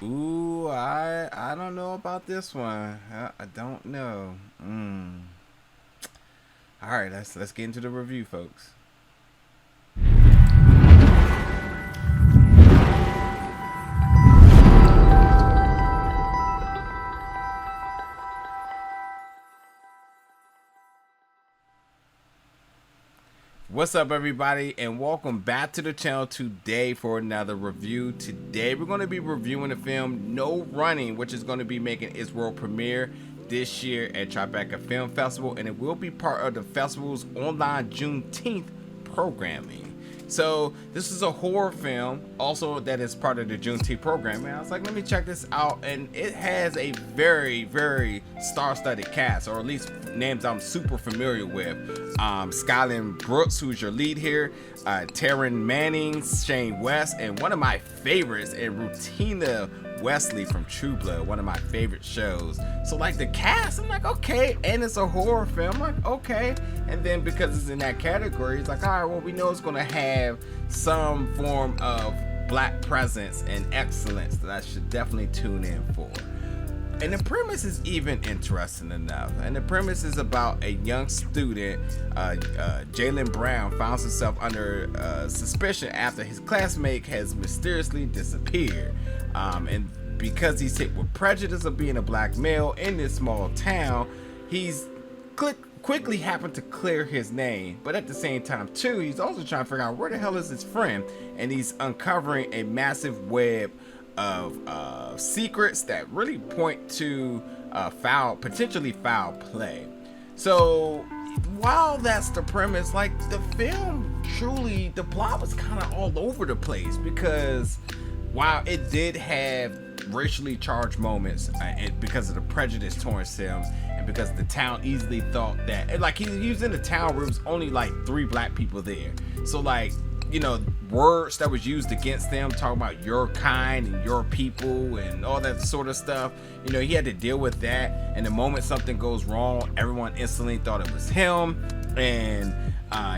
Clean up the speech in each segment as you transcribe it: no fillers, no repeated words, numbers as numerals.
Ooh, I don't know about this one. I don't know. All right, let's get into the review, folks. What's up, everybody, and welcome back to the channel today for another review. Today, we're going to be reviewing the film No Running, which is going to be making its world premiere this year at Tribeca Film Festival, and it will be part of the festival's online Juneteenth programming. So this is a horror film, also that is part of the Juneteenth program. And I was like, let me check this out, and it has a very, very star-studded cast, or at least names I'm super familiar with. Skylan Brooks, who's your lead here, Taryn Manning, Shane West, and one of my favorites, and Rutina Wesley from True Blood, one of my favorite shows. So like the cast, I'm like, okay, and it's a horror film, I'm like, okay. And then because it's in that category, it's like, all right, well, we know it's gonna have some form of black presence and excellence that I should definitely tune in for. And the premise is even interesting enough. And the premise is about a young student, Jaylen Brown, finds himself under suspicion after his classmate has mysteriously disappeared. And because he's hit with prejudice of being a black male in this small town, he's quickly happened to clear his name. But at the same time, too, he's also trying to figure out where the hell is his friend. And he's uncovering a massive web of secrets that really point to potentially foul play. So while that's the premise, like the film truly, the plot was kind of all over the place, because while it did have racially charged moments, because of the prejudice towards him, and because the town easily thought that, and like he was in a town where it was only like 3 black people there, so like, you know, words that was used against them, talking about your kind and your people and all that sort of stuff, you know, he had to deal with that. And the moment something goes wrong, everyone instantly thought it was him, and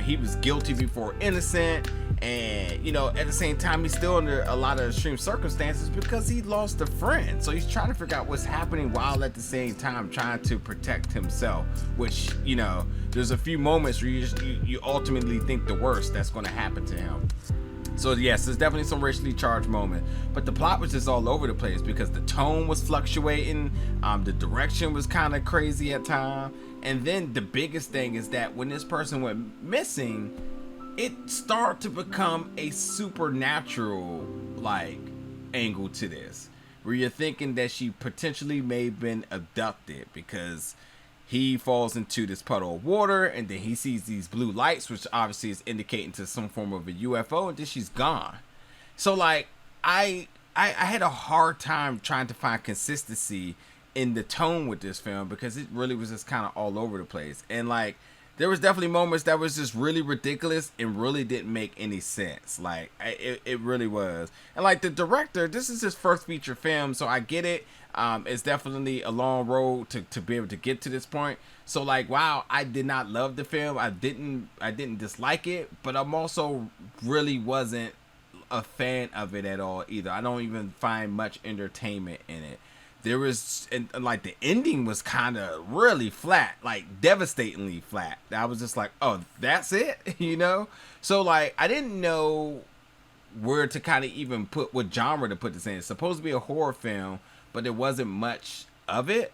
he was guilty before innocent. And, you know, at the same time, he's still under a lot of extreme circumstances because he lost a friend. So he's trying to figure out what's happening while at the same time trying to protect himself, which, you know, there's a few moments where you ultimately think the worst that's going to happen to him. So yes, there's definitely some racially charged moment, but the plot was just all over the place because the tone was fluctuating, the direction was kind of crazy at times, and then the biggest thing is that when this person went missing, it started to become a supernatural like angle to this, where you're thinking that she potentially may have been abducted, because he falls into this puddle of water and then he sees these blue lights, which obviously is indicating to some form of a UFO, and then she's gone. So like I had a hard time trying to find consistency in the tone with this film, because it really was just kind of all over the place. And like there was definitely moments that was just really ridiculous and really didn't make any sense. Like it really was. And like the director, this is his first feature film, so I get it. It's definitely a long road to be able to get to this point. So like, wow, I did not love the film. I didn't dislike it, but I'm also really wasn't a fan of it at all either. I don't even find much entertainment in it. There was, and like the ending was kind of really flat, like devastatingly flat. I was just like, oh, that's it, you know? So like, I didn't know where to kind of even put, what genre to put this in. It's supposed to be a horror film, but there wasn't much of it.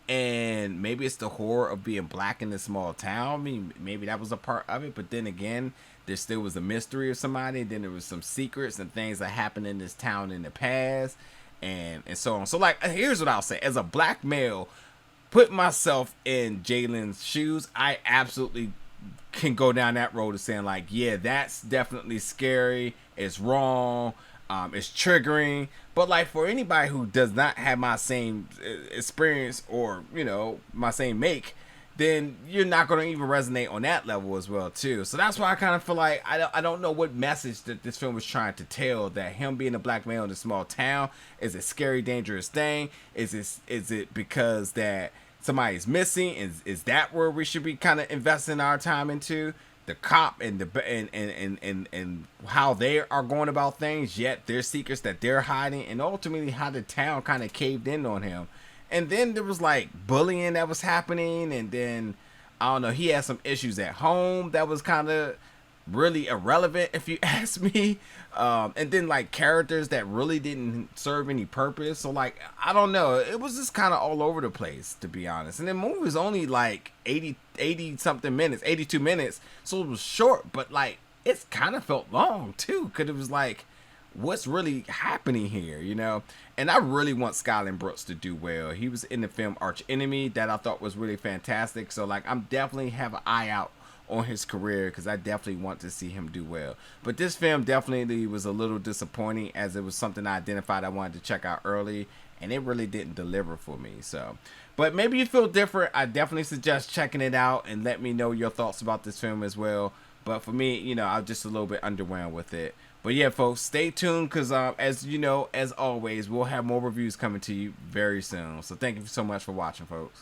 And maybe it's the horror of being black in this small town. I mean, maybe that was a part of it, but then again, there still was a mystery of somebody, and then there was some secrets and things that happened in this town in the past, and so on. So like, here's what I'll say. As a black male, put myself in Jaylen's shoes, I absolutely can go down that road of saying like, yeah, that's definitely scary, it's wrong, it's triggering. But like, for anybody who does not have my same experience, or you know, my same make, then you're not going to even resonate on that level as well too. So that's why I kind of feel like I don't know what message that this film was trying to tell, that him being a black male in a small town is a scary, dangerous thing. Is it because that somebody's missing? Is that where we should be kind of investing our time into? the cop and and how they are going about things, yet their secrets that they're hiding, and ultimately how the town kind of caved in on him. And then there was like bullying that was happening, and then I don't know, he had some issues at home that was kind of really irrelevant if you ask me. And then like characters that really didn't serve any purpose. So like, I don't know, it was just kind of all over the place, to be honest. And the movie was only like 80 something minutes, 82 minutes, so it was short, but like it's kind of felt long too, because it was like, what's really happening here, you know? And I really want Skylan Brooks to do well. He was in the film Arch Enemy, that I thought was really fantastic. So like, I'm definitely have an eye out on his career, because I definitely want to see him do well. But this film definitely was a little disappointing, as it was something I identified I wanted to check out early, and it really didn't deliver for me. So, but maybe you feel different. I definitely suggest checking it out, and let me know your thoughts about this film as well. But for me, you know, I was just a little bit underwhelmed with it. But yeah, folks, stay tuned, because as you know, as always, we'll have more reviews coming to you very soon. So thank you so much for watching, folks.